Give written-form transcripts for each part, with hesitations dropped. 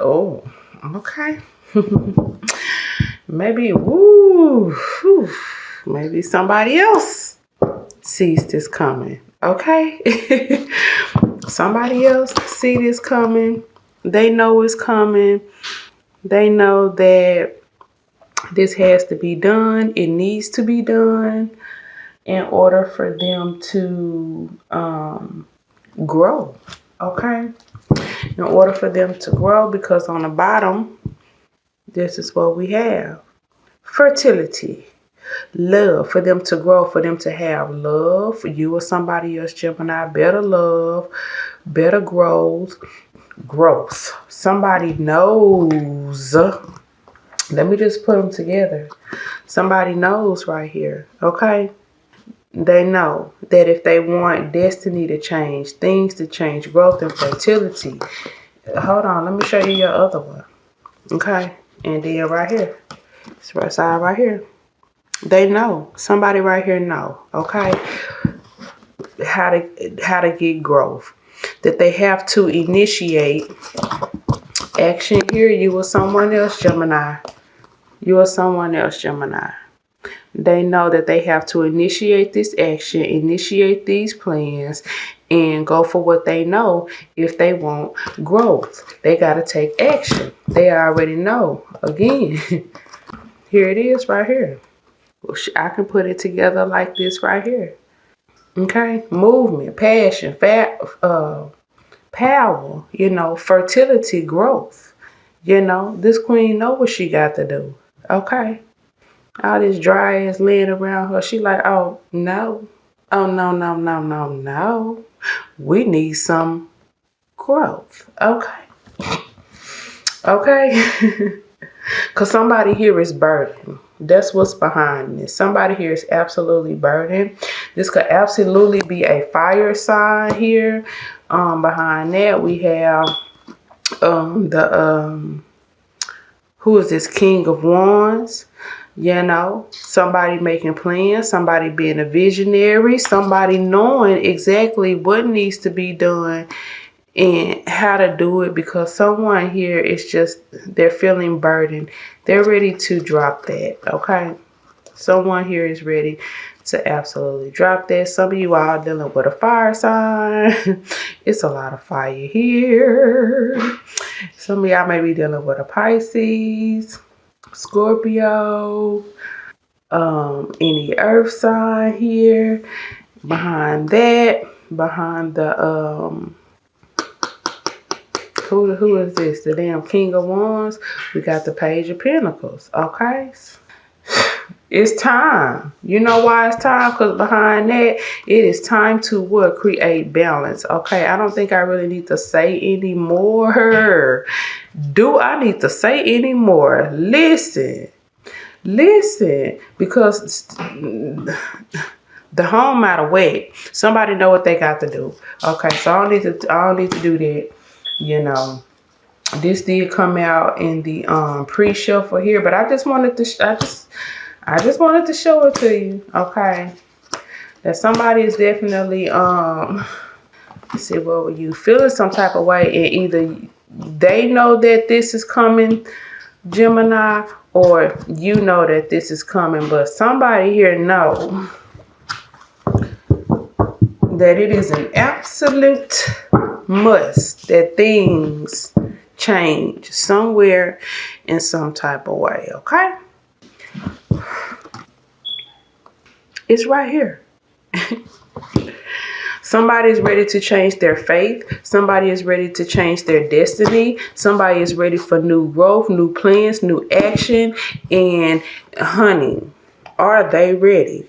Oh, okay. Maybe, woo, whew, maybe somebody else sees this coming. Okay. Somebody else see this coming. They know it's coming. They know that this has to be done. It needs to be done in order for them to grow. Okay. In order for them to grow, because on the bottom, this is what we have. Fertility. Love, for them to grow, for them to have love, for you or somebody else, Gemini, better love, better growth. Somebody knows. Let me just put them together. Somebody knows right here, okay? They know that if they want destiny to change, things to change, growth and fertility. Hold on, let me show you your other one, okay? And then right here, this right side right here. They know. Somebody right here know, okay, how to get growth. That they have to initiate action here. You or someone else, Gemini. You or someone else, Gemini. They know that they have to initiate this action, initiate these plans, and go for what they know if they want growth. They got to take action. They already know. Again, here it is right here. I can put it together like this right here. Okay, movement, passion, power, fertility, growth. This queen know what she got to do. Okay, all this dry ass laying around her. She like, oh no, no. We need some growth. Okay. Because somebody here is burdened. That's what's behind this. Somebody here is absolutely burdened. This could absolutely be a fire sign here. Behind that, we have who is this? King of Wands. Somebody making plans, somebody being a visionary, somebody knowing exactly what needs to be done and how to do it, because someone here is just, they're feeling burdened. They're ready to drop that, okay? Someone here is ready to absolutely drop that. Some of you are dealing with a fire sign. It's a lot of fire here. Some of y'all may be dealing with a Pisces, Scorpio, any earth sign here. Behind that, behind the who is this? The damn King of Wands. We got the Page of Pentacles. Okay. It's time. You know why it's time? Because behind that, it is time to what? Create balance. Okay. I don't think I really need to say anymore. Do I need to say anymore? Listen. Because the home matter wet. Somebody know what they got to do. Okay. So I don't need to do that. This did come out in the pre-shuffle here, but I just wanted to I just wanted to show it to you, okay? That somebody is definitely let's see, what were you feeling some type of way, and either they know that this is coming, Gemini, or you know that this is coming, but somebody here know that it is an absolute must that things change somewhere in some type of way, okay? It's right here. Somebody is ready to change their faith. Somebody is ready to change their destiny. Somebody is ready for new growth, new plans, new action. And honey, are they ready?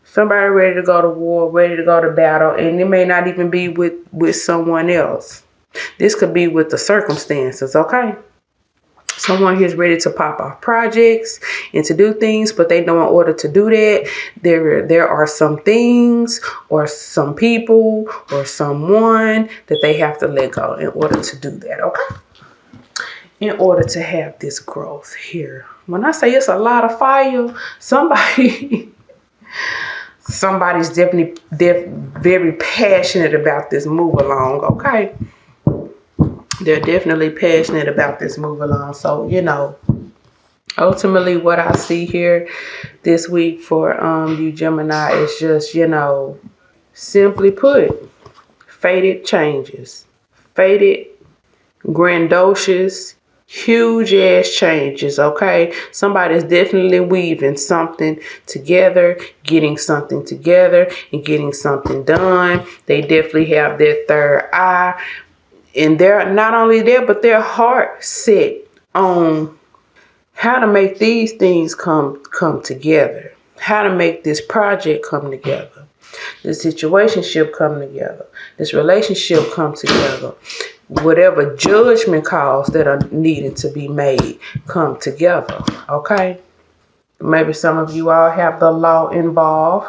Somebody ready to go to war, ready to go to battle, and it may not even be with someone else. This could be with the circumstances, okay? Someone here is ready to pop off projects and to do things, but they know in order to do that, there are some things or some people or someone that they have to let go in order to do that, okay? In order to have this growth here. When I say it's a lot of fire, somebody's definitely very passionate about this move along, okay? They're definitely passionate about this move along. So, ultimately what I see here this week for you Gemini is just, simply put, fated changes. Fated, grandiose, huge ass changes, okay? Somebody's definitely weaving something together, getting something together, and getting something done. They definitely have their third eye. And they're not only there, but their heart set on how to make these things come together. How to make this project come together. This situationship come together. This relationship come together. Whatever judgment calls that are needed to be made come together. Okay? Maybe some of you all have the law involved.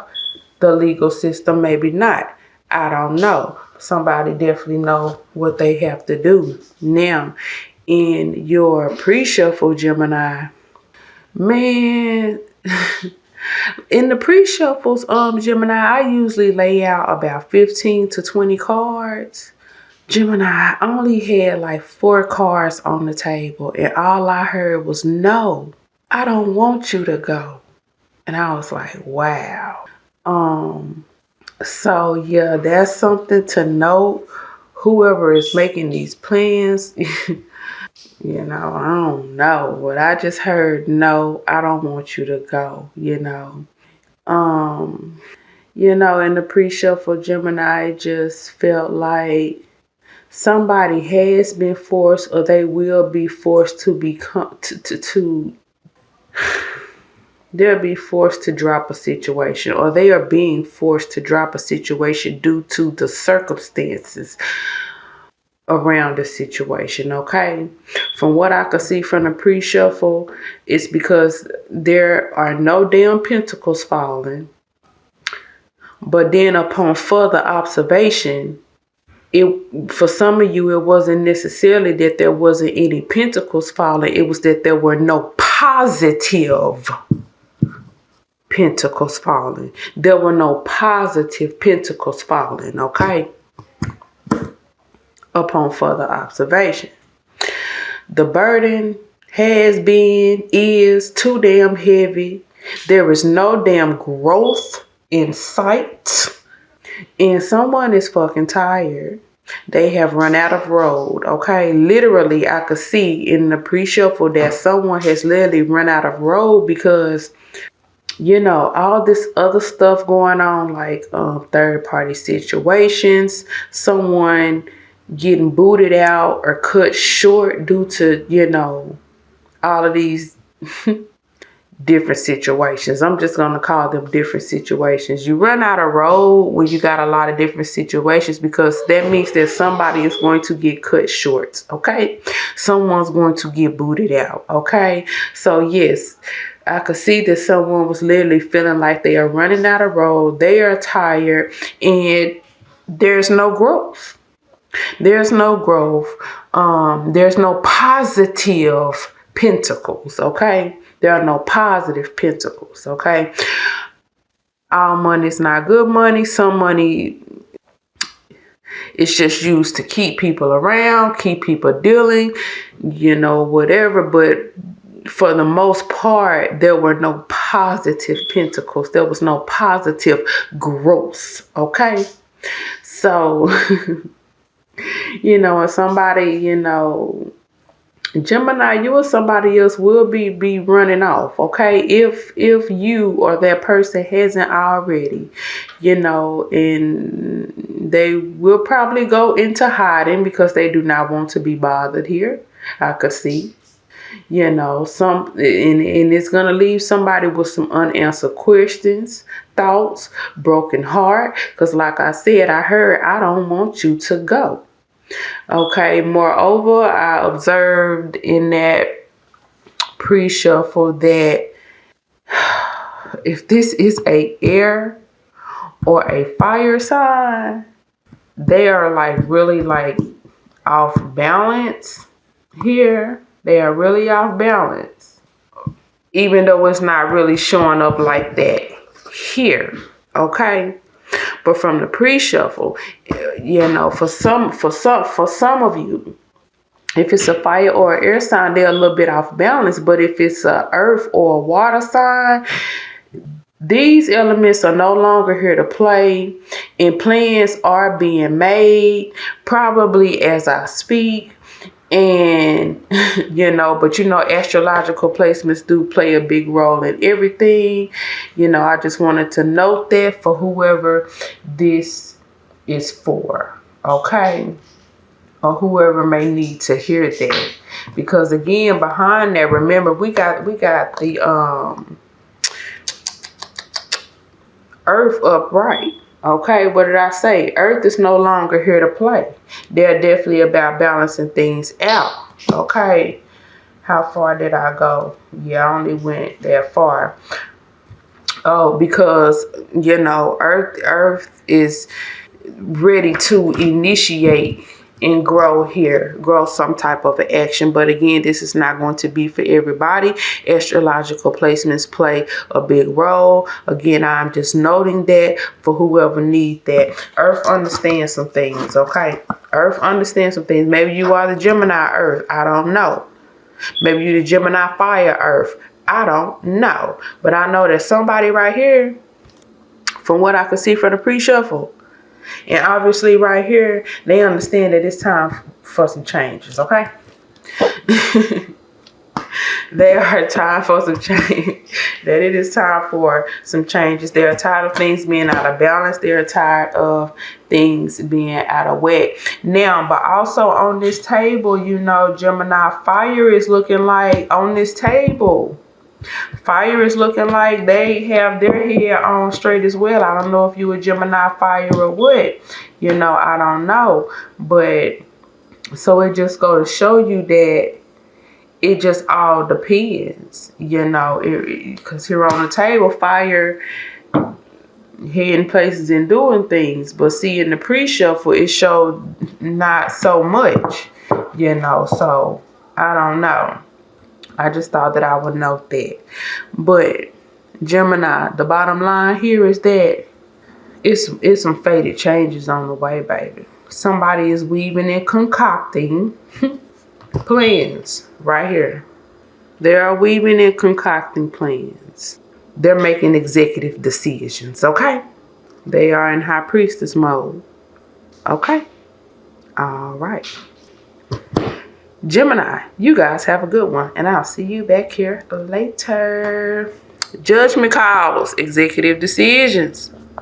The legal system, maybe not. I don't know. Somebody definitely know what they have to do. Now, in your pre-shuffle, Gemini, man, in the pre-shuffles, Gemini, I usually lay out about 15 to 20 cards. Gemini, I only had like 4 cards on the table, and all I heard was, no, I don't want you to go. And I was like, wow. So yeah, that's something to note. Whoever is making these plans, I don't know. But I just heard, no, I don't want you to go, in the pre-shuffle, Gemini, just felt like somebody has been forced, or they will be forced to become, they'll be forced to drop a situation, or they are being forced to drop a situation due to the circumstances around the situation, okay? From what I could see from the pre-shuffle, it's because there are no damn pentacles falling. But then upon further observation, for some of you, it wasn't necessarily that there wasn't any pentacles falling. It was that there were no positive pentacles falling. There were no positive pentacles falling, okay? Upon further observation. The burden has been, is too damn heavy. There is no damn growth in sight. And someone is fucking tired. They have run out of road, okay? Literally, I could see in the pre-shuffle that someone has literally run out of road because all this other stuff going on, like third-party situations, someone getting booted out or cut short due to, all of these different situations. I'm just going to call them different situations. You run out of road when you got a lot of different situations, because that means that somebody is going to get cut short, okay? Someone's going to get booted out, okay? So yes, I could see that someone was literally feeling like they are running out of road. They are tired, and there's no growth. There's no growth. There's no positive pentacles, okay? There are no positive pentacles, okay? All money is not good money. Some money is just used to keep people around, keep people dealing, whatever. But for the most part, there were no positive pentacles. There was no positive growth, okay? So, if somebody, Gemini, you or somebody else will be running off, okay? If you or that person hasn't already, and they will probably go into hiding because they do not want to be bothered here. I could see, and it's gonna leave somebody with some unanswered questions, thoughts, broken heart. Because like I said, I heard, I don't want you to go. Okay, moreover, I observed in that pre-shuffle that if this is a air or a fire sign, they are really off balance here. They are really off balance, even though it's not really showing up like that here, okay? But from the pre-shuffle, for some of you, If it's a fire or an air sign, they're a little bit off balance. But if it's a earth or a water sign, these elements are no longer here to play, and plans are being made probably as I speak. And but astrological placements do play a big role in everything. I just wanted to note that for whoever this is for, okay? Or whoever may need to hear that. Because again, behind that, remember we got the earth upright. Okay, what did I say? Earth is no longer here to play. They're definitely about balancing things out. Okay, how far did I go? Yeah, I only went that far. Oh, because Earth is ready to initiate and grow some type of action. But again, this is not going to be for everybody. Astrological placements play a big role. Again, I'm just noting that for whoever needs that. Earth understands some things, okay? Earth understands some things. Maybe you are the Gemini Earth. I don't know. Maybe you're the Gemini Fire Earth. I don't know. But I know that somebody right here, from what I can see from the pre-shuffle, and obviously right here, they understand that it's time for some changes, okay? They are time for some change. That it is time for some changes. They are tired of things being out of balance. They are tired of things being out of whack. Now, but also on this table, Gemini Fire is looking like on this table. Fire is looking like they have their head on straight as well. I don't know if you a Gemini Fire or what. I don't know. But so it just goes to show you that it just all depends, because here on the table, fire heading places and doing things. But see, in the pre-shuffle, it showed not so much, so I don't know. I just thought that I would note that. But Gemini, the bottom line here is that it's some fated changes on the way, baby. Somebody is weaving and concocting plans right here. They are weaving and concocting plans. They're making executive decisions, okay? They are in high priestess mode, okay? All right. Gemini, you guys have a good one, and I'll see you back here later. Judgment calls, executive decisions.